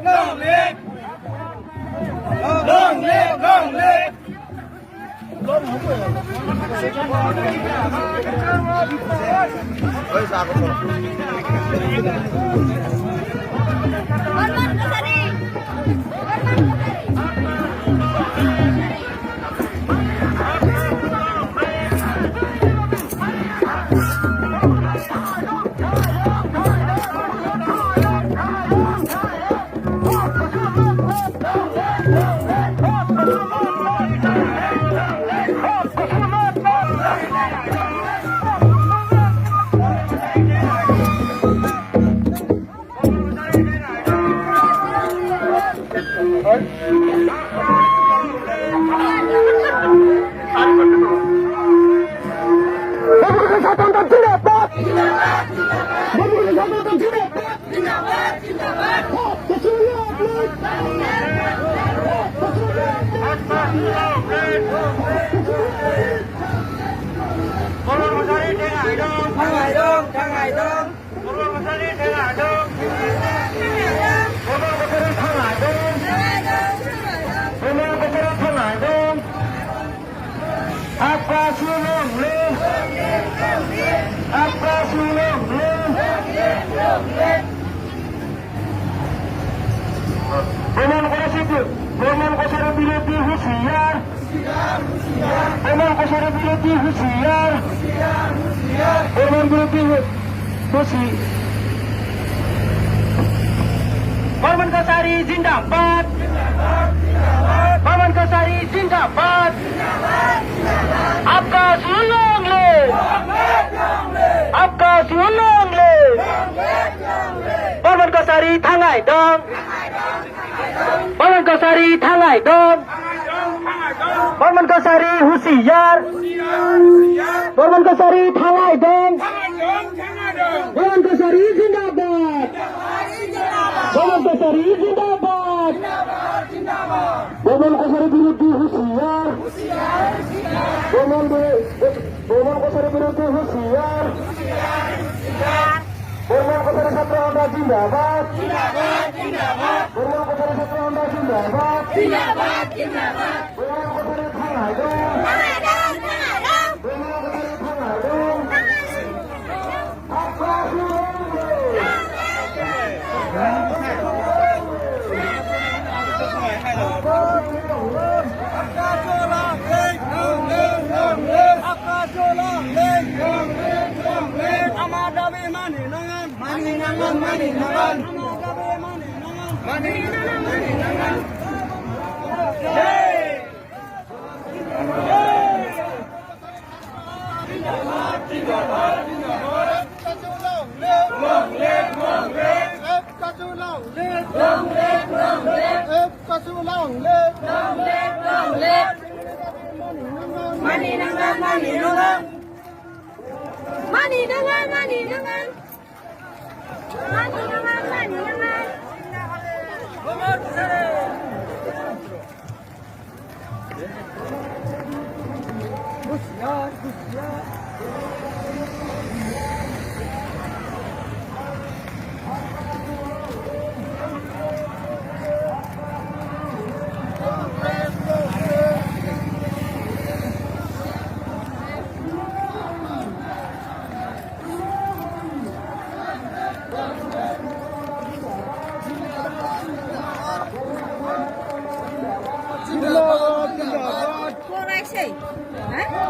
Long live! Long live! Long live! Oi, saco to. Apa sulung le? Apa sulung le? Dengan konsepnya, dengan konsepiliti husiar. Dengan konsepiliti husiar. Dengan biliti husiar. Parman Kasari Zindabad. Parman Kasari Zindabad. आपका सुलंग ले आपका सुलंग ले Parman Kasari Thangai Dong Parman Kasari Thangai Dong Parman Kasari Husiar Parman Kasari Thangai Dong Parman Kasari Zindabad Parman Kasari Zindabad Parman Kasari Biruti Husiar Parman Kasari Biruti Husiar Parman Kasari Satra Honda Zindabad Parman Kasari Satra Honda Zindabad Parman Kasari Thangai Dong Parman Kasari Thangai Dong Apa sulung le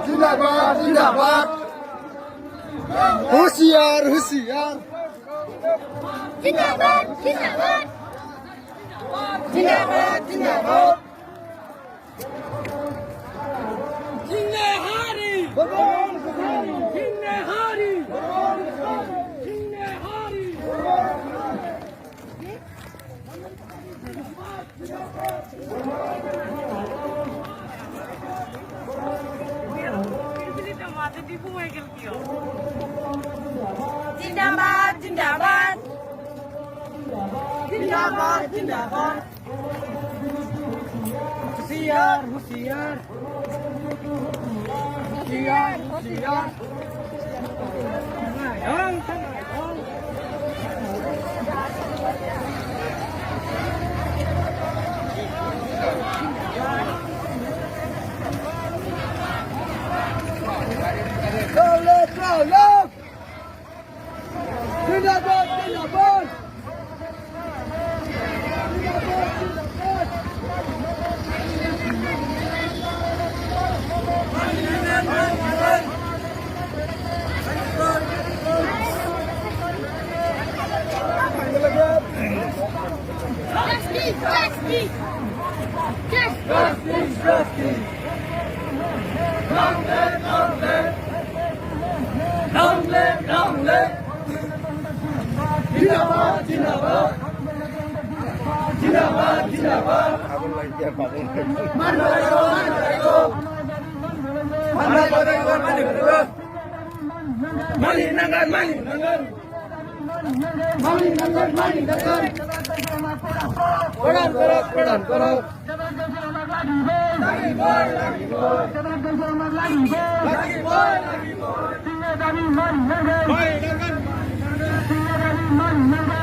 Zindabad, Zindabad. Husiar, Husiar. Zindabad, Zindabad. Zindabad, Zindabad. Jinne Hari. Jinne Hari. Jinne Hari. Zindabad, Zindabad. Zindabad, Zindabad. Husiar, Husiar. Husiar, Husiar. Thangai Dong. Justice! Justice! Justice, justice. Long live, long live. Long live, long live. Jindabad, jindabad. Jindabad, jindabad. Mani nangan, mani nangan. Mani nangan, mani nangan. Pradhan karo, pradhan karo. Lagi boy, lagi boy. Lagi boy, lagi boy. Mani nangan.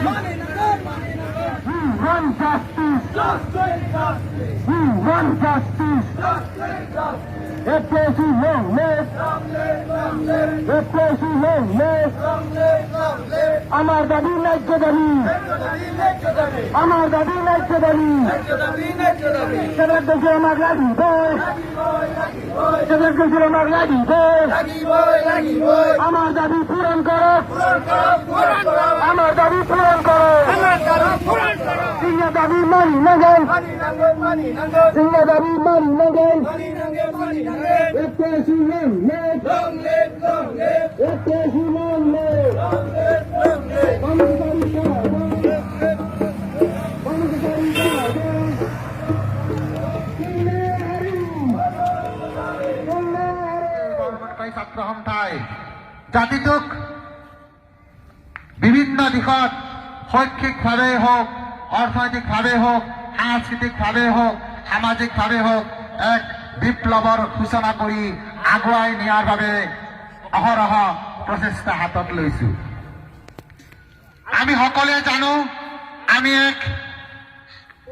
Mani nangan, mani nangan. We want justice. Justice, justice. We want justice. Justice, justice. Repression long live. Long live, long live. Repression long live. Long live, long live. আমার দাবি ন্যায্য দাবি। Nekjodami, nekjodami. আমার দাবি ন্যায্য দাবি। Nekjodami, nekjodami. সেবার দেশে আমার লাগি বই। Lagi boy, lagi boy. সেবার দেশে আমার লাগি বই। Lagi boy, lagi boy. আমার দাবি পূরণ করো। Puran karo, puran karo. আমার দাবি পূরণ করো। Puran karo, puran karo. সিংহ দাবি মানি নাগান। Mani nangan, mani nangan. সিংহ দাবি মানি নাগান। Mani nangan, mani nangan. Repression long live. Long live, long live. Repression long live। Long live, long live. মানুষ দাবি করো। মানুষ দাবি করো। ছাত্ৰ সন্থাই জাতিটোক বিভিন্ন দিশত শৈক্ষিকভাৱে হওক, অৰ্থনৈতিকভাৱে হওক, সাংস্কৃতিকভাৱে হওক, সামাজিকভাৱে হওক এক বিপ্লৱৰ সূচনা কৰি আগুৱাই নিয়াৰ বাবে অহৰহ প্ৰচেষ্টা হাতত লৈছো। আমি সকলোৱে জানো আমি এক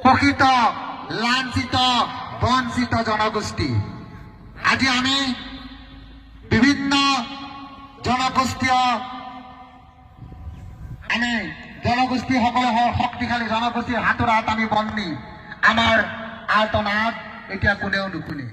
শোষিত, লাঞ্ছিত, বঞ্চিত জনগোষ্ঠী। আজি আমি বিভিন্ন জনগোষ্ঠীয় জনগোষ্ঠীসকলে শক্তিশালী জনগোষ্ঠীৰ হাতোৰাত আমি বন্দী। আমাৰ আৰ্তনাদ এতিয়া কোনেও নুশুনে।